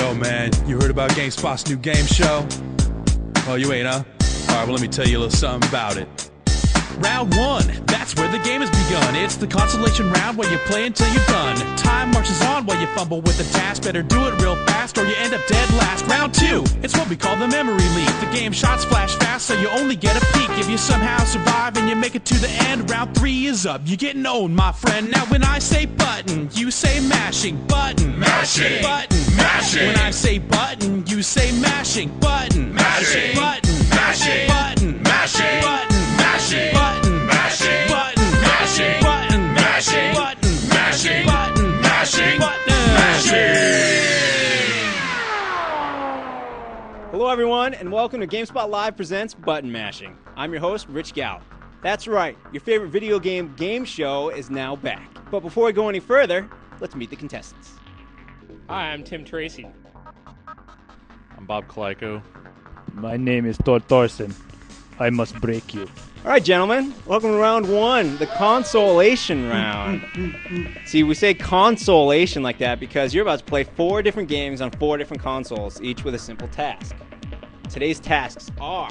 Yo, man, you heard about GameSpot's new game show? Oh, you ain't, huh? Alright, well, let me tell you a little something about it. Round 1, that's where the game has begun. It's the consolation round where you play until you're done. Time marches on while you fumble with the task. Better do it real fast or you end up dead last. Round 2, it's what we call the memory leak. The game shots flash fast so you only get a peek. If you somehow survive and you make it to the end, round 3 is up. You're getting owned, my friend. Now when I say button, you say mashing. Button, mashing, button, mashing. When I say button, you say mashing. Button, mashing, button, mashing, button, mashing, button. Mashing, button, mashing, button, mashing, button, mashing, button, mashing, button, mashing, button, mashing. Hello everyone, and welcome to GameSpot Live presents Button Mashing. I'm your host, Rich Gout. That's right, your favorite video game show is now back. But before we go any further, let's meet the contestants. Hi, I'm Tim Tracy. I'm Bob Kaliko. My name is Thor Thorson. I must break you. All right, gentlemen, welcome to round 1, the consolation round. See, we say consolation like that because you're about to play 4 different games on 4 different consoles, each with a simple task. Today's tasks are: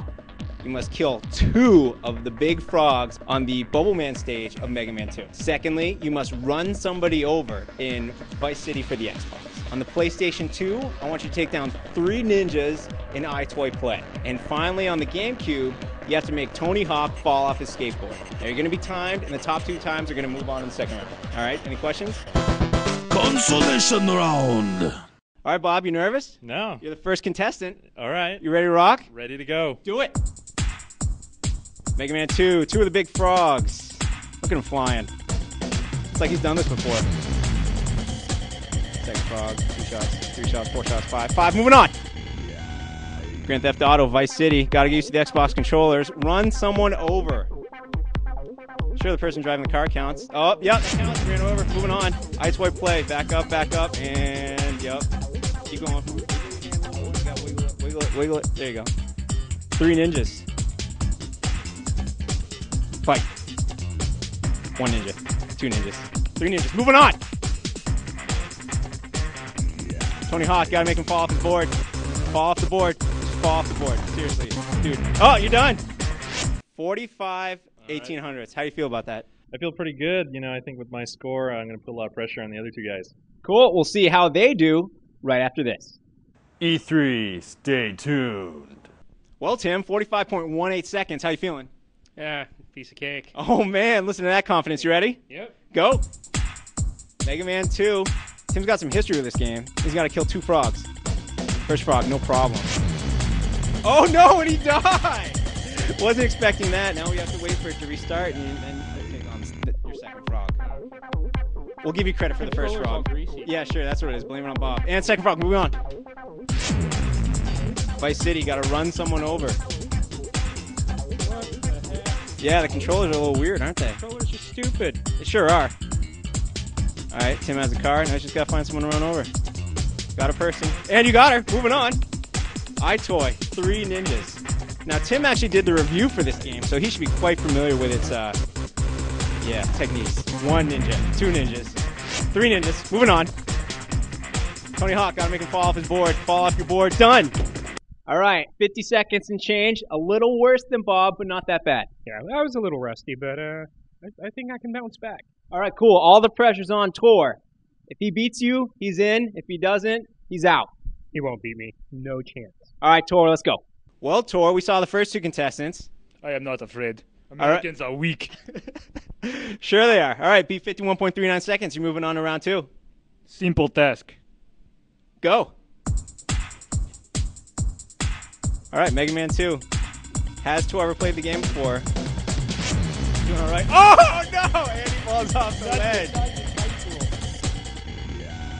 you must kill 2 of the big frogs on the Bubble Man stage of Mega Man 2. Secondly, you must run somebody over in Vice City for the Xbox. On the PlayStation 2, I want you to take down 3 ninjas in iToy Play. And finally, on the GameCube, you have to make Tony Hawk fall off his skateboard. Now, you're going to be timed, and the top 2 times are going to move on to the second round. All right, any questions? Consolation round. All right, Bob, you nervous? No. You're the first contestant. All right. You ready to rock? Ready to go. Do it. Mega Man 2, 2 of the big frogs. Look at him flying. It's like he's done this before. Second frog, 2 shots, 3 shots, 4 shots, 5. 5, moving on. Grand Theft Auto, Vice City. Gotta get used to the Xbox controllers. Run someone over. Sure, the person driving the car counts. Oh, yep, that counts. Ran over. Moving on. Ice White Play. Back up, and yep. Keep going. Wiggle it, wiggle it. There you go. 3 ninjas. Fight. 1 ninja. 2 ninjas. 3 ninjas. Moving on. Tony Hawk, gotta make him fall off his board. Fall off the board. Just fall off the board. Seriously. Dude. Oh, you're done. 45 1800s. How do you feel about that? I feel pretty good. You know, I think with my score, I'm going to put a lot of pressure on the other 2 guys. Cool. We'll see how they do right after this. E3, stay tuned. Well, Tim, 45.18 seconds. How you feeling? Yeah, piece of cake. Oh, man. Listen to that confidence. You ready? Yep. Go. Mega Man 2. Tim's got some history with this game. He's got to kill 2 frogs. First frog, no problem. Oh, no, and he died. Wasn't expecting that. Now we have to wait for it to restart and then take on your second frog. We'll give you credit for the first frog. Yeah, sure, that's what it is. Blame it on Bob. And second frog, moving on. Vice City, got to run someone over. What the heck? Yeah, the controllers are a little weird, aren't they? Controllers are stupid. They sure are. All right, Tim has a car. Now he's just got to find someone to run over. Got a person. And you got her. Moving on. iToy, 3 ninjas. Now, Tim actually did the review for this game, so he should be quite familiar with its, techniques. 1 ninja, 2 ninjas, 3 ninjas. Moving on. Tony Hawk, gotta make him fall off his board. Fall off your board. Done. All right, 50 seconds and change. A little worse than Bob, but not that bad. Yeah, I was a little rusty, but I think I can bounce back. All right, cool. All the pressure's on Tor. If he beats you, he's in. If he doesn't, he's out. He won't beat me. No chance. All right, Tor, let's go. Well, Tor, we saw the first 2 contestants. I am not afraid. Americans are weak. Sure they are. All right, beat 51.39 seconds. You're moving on to round 2. Simple task. Go. All right, Mega Man 2. Has Tor ever played the game before? Doing all right. Oh, no! And he falls off the ledge.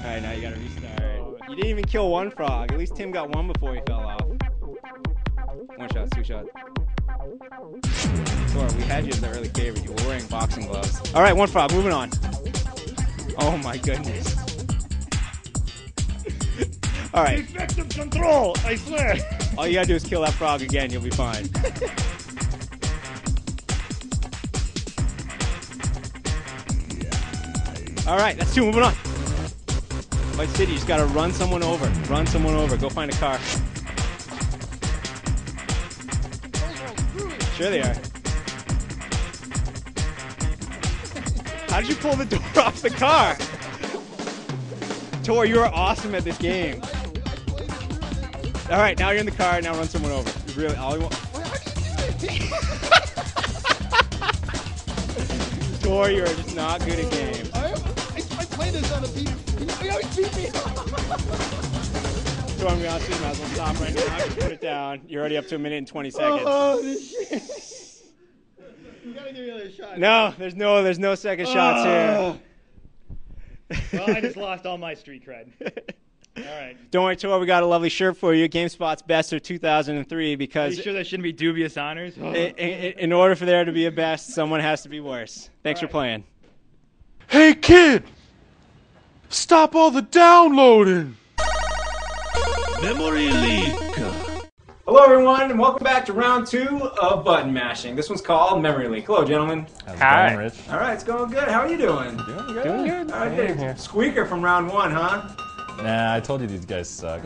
All right, now you got to restart. You didn't even kill 1 frog. At least Tim got 1 before he fell off. 1 shot, 2 shots. Tor, we had you as the early favorite. You were wearing boxing gloves. All right, 1 frog. Moving on. Oh, my goodness. All right. Effective control, I swear. All you got to do is kill that frog again. You'll be fine. All right, that's 2. Moving on. Vice City, you just gotta run someone over. Run someone over. Go find a car. Sure they are. How did you pull the door off the car? Tor, you are awesome at this game. All right, now you're in the car. Now run someone over. You really, all you want. Tor, you are just not good at games. I play this on a beat. You always beat me. Tor, I'm gonna ask you, might as well stop right now. Just put it down. You're already up to 1 minute and 20 seconds. Oh, this shit. You gotta give me another shot. No, there's no second shots here. Well, I just lost all my street cred. All right. Don't worry, Tor, we got a lovely shirt for you. GameSpot's Best of 2003 Are because you sure that shouldn't be dubious honors? in order for there to be a best, someone has to be worse. Thanks for playing. Hey, kid! Stop all the downloading! Memory leak. Hello, everyone, and welcome back to round 2 of button mashing. This one's called Memory Leak. Hello, gentlemen. How's it Hi. going, Rich? All right, it's going good. How are you doing? Doing good. Doing good. All right, good. Squeaker from round 1, huh? Nah, I told you these guys suck.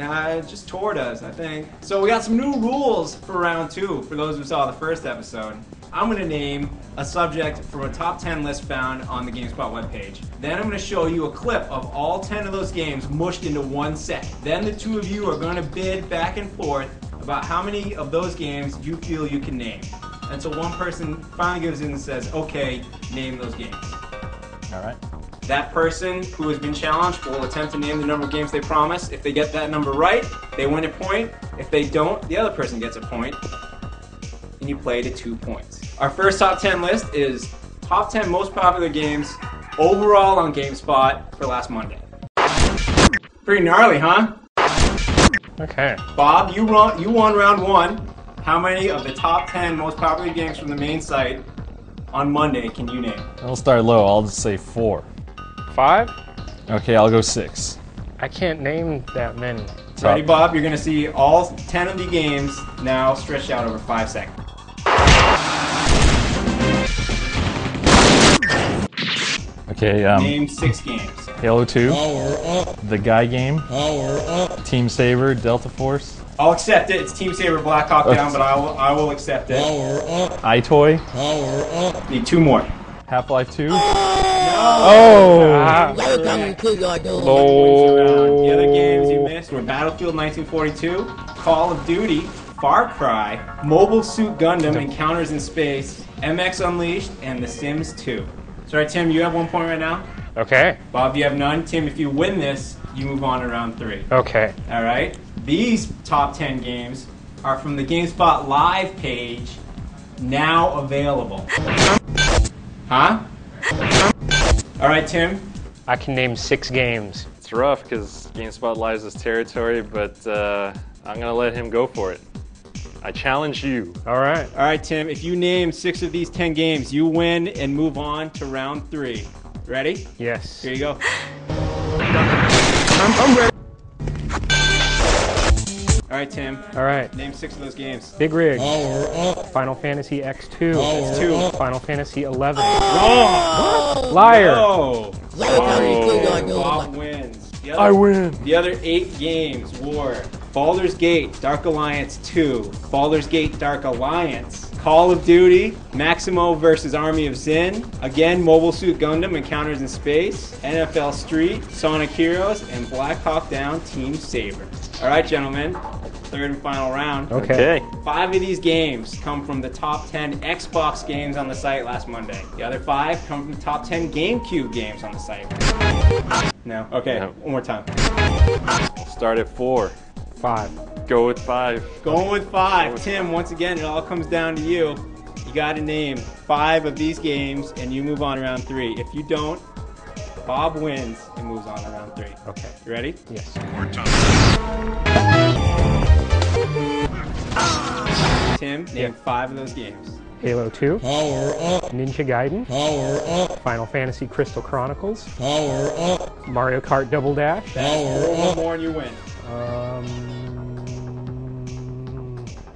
Just Tor does, I think. So we got some new rules for round 2, for those who saw the first episode. I'm going to name a subject from a top 10 list found on the GameSpot webpage. Then I'm going to show you a clip of all 10 of those games mushed into 1 set. Then the two of you are going to bid back and forth about how many of those games you feel you can name. Until one person finally gives in and says, okay, name those games. All right. That person who has been challenged will attempt to name the number of games they promise. If they get that number right, they win a point. If they don't, the other person gets a point. And you play to 2 points. Our first top 10 list is top 10 most popular games overall on GameSpot for last Monday. Pretty gnarly, huh? Okay. Bob, you won round 1. How many of the top 10 most popular games from the main site on Monday can you name? I'll start low. I'll just say 4. 5? Okay, I'll go 6. I can't name that many. Ready, Bob? You're going to see all 10 of the games now stretched out over 5 seconds. Okay, Name 6 games. Halo 2, Power up. The Guy Game, Power up. Team Saber, Delta Force, I'll accept it. It's Team Saber Black Hawk Down, but I will accept it. Power up. iToy, Power up. Need 2 more. Half-Life 2. Ah. Welcome to your door. The other games you missed were Battlefield 1942, Call of Duty, Far Cry, Mobile Suit Gundam, Encounters in Space, MX Unleashed, and The Sims 2. Sorry, Tim, you have 1 point right now. Okay. Bob, you have none. Tim, if you win this, you move on to round 3. Okay. All right. These top 10 games are from the GameSpot Live page, now available. Huh? All right, Tim. I can name 6 games. It's rough because GameSpot lies his territory, but I'm going to let him go for it. I challenge you. All right. All right, Tim. If you name 6 of these 10 games, you win and move on to round 3. Ready? Yes. Here you go. I'm ready. All right, Tim. All right. Name 6 of those games. Big Rig. Power up. Final Fantasy X2. Power 2. up. Final Fantasy 11. Wrong. Liar. Oh. Welcome to your Bob door. wins. I win. The other 8 games were Baldur's Gate Dark Alliance 2, Baldur's Gate Dark Alliance, Call of Duty, Maximo vs. Army of Sin, again Mobile Suit Gundam Encounters in Space, NFL Street, Sonic Heroes, and Black Hawk Down Team Saber. Alright, gentlemen, third and final round. Okay. 5 of these games come from the top 10 Xbox games on the site last Monday. The other 5 come from the top 10 GameCube games on the site. No? Okay, No. one more time. Start at 4. 5. Go with 5. Going with 5. Tim, once again, it all comes down to you. You got to name 5 of these games, and you move on to round 3. If you don't, Bob wins and moves on to round 3. Okay. You ready? Yes. Tim, name 5 of those games. Halo 2. Power up. Ninja Gaiden. Power up. Final Fantasy Crystal Chronicles. Power up. Mario Kart Double Dash. Power One up. more and you win.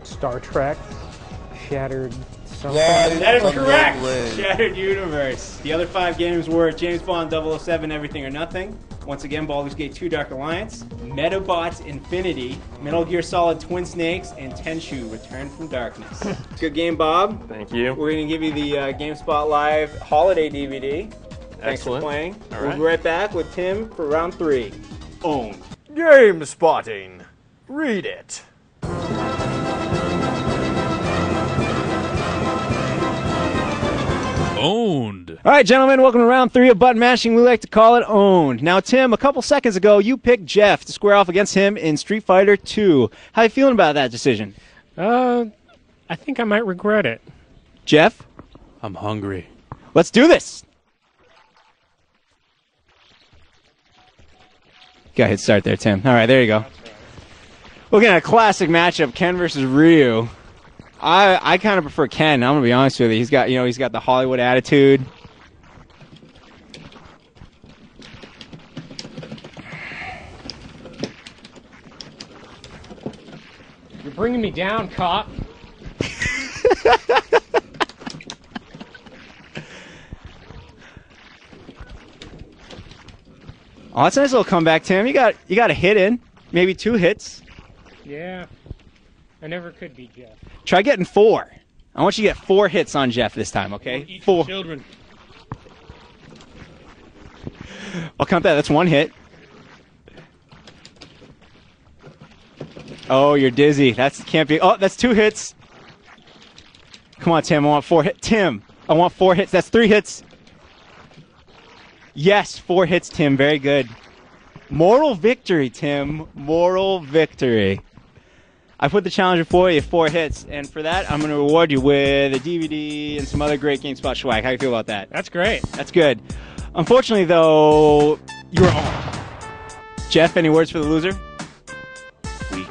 Star Trek. Shattered something. That is correct. Shattered Universe. The other 5 games were James Bond 007 Everything or Nothing, Once again, Baldur's Gate 2 Dark Alliance, Metabots Infinity, Metal Gear Solid Twin Snakes, and Tenchu Return from Darkness. Good game, Bob. Thank you. We're going to give you the GameSpot Live Holiday DVD. Thanks Excellent. for playing. All We'll right. be right back with Tim for round 3. Owned. Game spotting. Read it. Owned. All right, gentlemen, welcome to round 3 of button mashing. We like to call it Owned. Now, Tim, a couple seconds ago, you picked Jeff to square off against him in Street Fighter 2. How you feeling about that decision? I think I might regret it. Jeff, I'm hungry. let's do this. Go ahead, start there, Tim. All right, there you go. Looking at a classic matchup, Ken versus Ryu. I kind of prefer Ken. I'm gonna be honest with you. He's got the Hollywood attitude. You're bringing me down, cop. Oh, that's a nice little comeback, Tim. You got a hit in, maybe 2 hits. Yeah. I never could beat Jeff. Try getting 4. I want you to get 4 hits on Jeff this time, okay? 4. Children. I'll count that. That's 1 hit. Oh, you're dizzy. That's can't be. Oh, that's 2 hits. Come on, Tim. I want 4 hits. Tim, I want 4 hits. That's 3 hits. Yes, 4 hits, Tim. Very good. Moral victory, Tim. Moral victory. I put the challenge before you, 4 hits, and for that, I'm going to reward you with a DVD and some other great GameSpot swag. How do you feel about that? That's great. That's good. Unfortunately, though, you're on. Jeff, any words for the loser? Weak.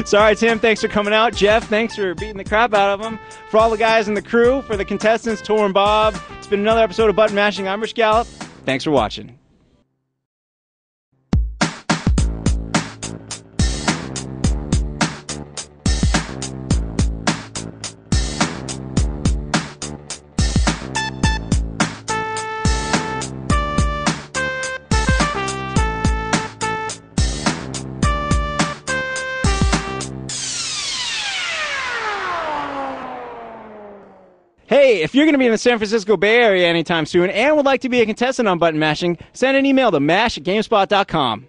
Sorry, Tim. Thanks for coming out. Jeff, thanks for beating the crap out of him. For all the guys in the crew, for the contestants, Tor and Bob, it's been another episode of Button Mashing. I'm Rich Gallup. Thanks for watching. Hey, if you're going to be in the San Francisco Bay Area anytime soon and would like to be a contestant on Button Mashing, send an email to mash@gamespot.com.